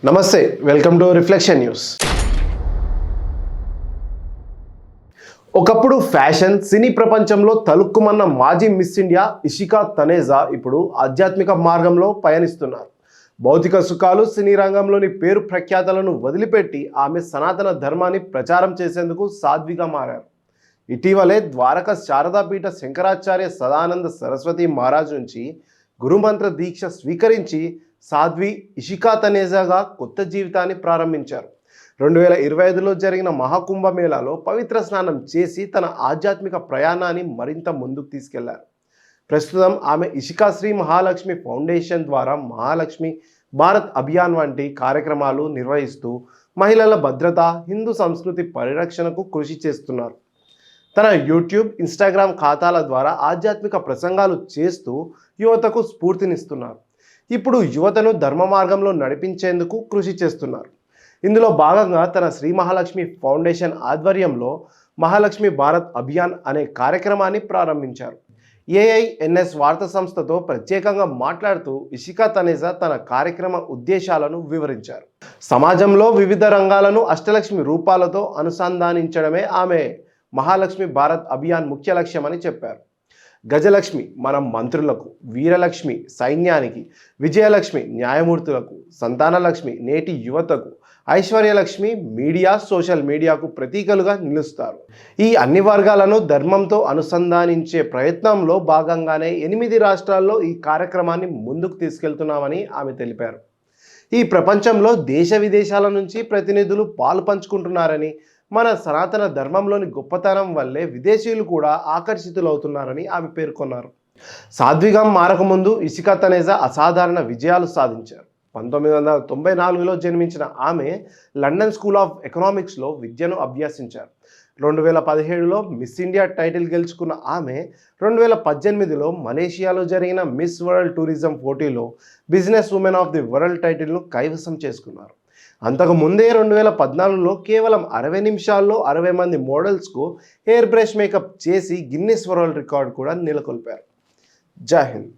నమస్తే, welcome to reflection news. ఒకప్పుడు fashion సినీ ప్రపంచంలో తలుక్కుమన్న మాజీ మిస్ ఇండియా ఇషికా తనేజా ఇప్పుడు ఆధ్యాత్మిక మార్గంలో పయనిస్తున్నారు. భౌతిక సుఖాలు, సినీ రంగంలోని పేరు ప్రఖ్యాతలను వదిలిపెట్టి ఆమె సనాతన ధర్మాన్ని ప్రచారం చేసేందుకు సాధ్విగా మారారు. ఇటీవలే ద్వారక శారదాపీఠ శంకరాచార్య సదానంద సరస్వతి మహారాజ్ నుంచి గురుమంత్ర దీక్ష స్వీకరించి సాధ్వి ఇషికా తనేజాగా కొత్త జీవితాన్ని ప్రారంభించారు. 2025లో జరిగిన మహాకుంభమేళాలో పవిత్ర స్నానం చేసి తన ఆధ్యాత్మిక ప్రయాణాన్ని మరింత ముందుకు తీసుకెళ్లారు. ప్రస్తుతం ఆమె ఇషికా శ్రీ మహాలక్ష్మి ఫౌండేషన్ ద్వారా మహాలక్ష్మి భారత్ అభియాన్ వంటి కార్యక్రమాలు నిర్వహిస్తూ మహిళల భద్రత, హిందూ సంస్కృతి పరిరక్షణకు కృషి చేస్తున్నారు. తన యూట్యూబ్, ఇన్స్టాగ్రామ్ ఖాతాల ద్వారా ఆధ్యాత్మిక ప్రసంగాలు చేస్తూ యువతకు స్ఫూర్తినిస్తున్నారు. ఇప్పుడు యువతను ధర్మ మార్గంలో నడిపించేందుకు కృషి చేస్తున్నారు. ఇందులో భాగంగా తన శ్రీ మహాలక్ష్మి ఫౌండేషన్ ఆధ్వర్యంలో మహాలక్ష్మి భారత్ అభియాన్ అనే కార్యక్రమాన్ని ప్రారంభించారు. ఏఐఎన్ఎస్ వార్తా సంస్థతో ప్రత్యేకంగా మాట్లాడుతూ ఇషికా తనేజా తన కార్యక్రమ ఉద్దేశాలను వివరించారు. సమాజంలో వివిధ రంగాలను అష్టలక్ష్మి రూపాలతో అనుసంధానించడమే ఆమె మహాలక్ష్మి భారత్ అభియాన్ ముఖ్య లక్ష్యమని చెప్పారు. గజలక్ష్మి మన మంత్రులకు, వీరలక్ష్మి సైన్యానికి, విజయలక్ష్మి న్యాయమూర్తులకు, సంతానలక్ష్మి నేటి యువతకు, ఐశ్వర్యలక్ష్మి మీడియా, సోషల్ మీడియాకు ప్రతీకలుగా నిలుస్తారు. ఈ అన్ని వర్గాలను ధర్మంతో అనుసంధానించే ప్రయత్నంలో భాగంగానే 8 రాష్ట్రాల్లో ఈ కార్యక్రమాన్ని ముందుకు తీసుకెళ్తున్నామని ఆమె తెలిపారు. ఈ ప్రపంచంలో దేశ విదేశాల నుంచి ప్రతినిధులు పాలు పంచుకుంటున్నారని, మన సనాతన ధర్మంలోని గొప్పతనం వల్లే విదేశీయులు కూడా ఆకర్షితులవుతున్నారని ఆమె పేర్కొన్నారు. సాధ్విగా మారకముందు ఇషికా తనేజా అసాధారణ విజయాలు సాధించారు. 1994లో జన్మించిన ఆమె లండన్ స్కూల్ ఆఫ్ ఎకనామిక్స్లో విద్యను అభ్యసించారు. 2017లో మిస్ ఇండియా టైటిల్ గెలుచుకున్న ఆమె 2018లో మలేషియాలో జరిగిన మిస్ వరల్డ్ టూరిజం పోటీలో business women of the world టైటిల్ను కైవసం చేసుకున్నారు. అంతకు ముందే 2014లో కేవలం 60 నిమిషాల్లో 60 మంది మోడల్స్కు హెయిర్ బ్రష్ మేకప్ చేసి గిన్నిస్ వరల్డ్ రికార్డ్ కూడా నెలకొల్పారు. జై హింద్.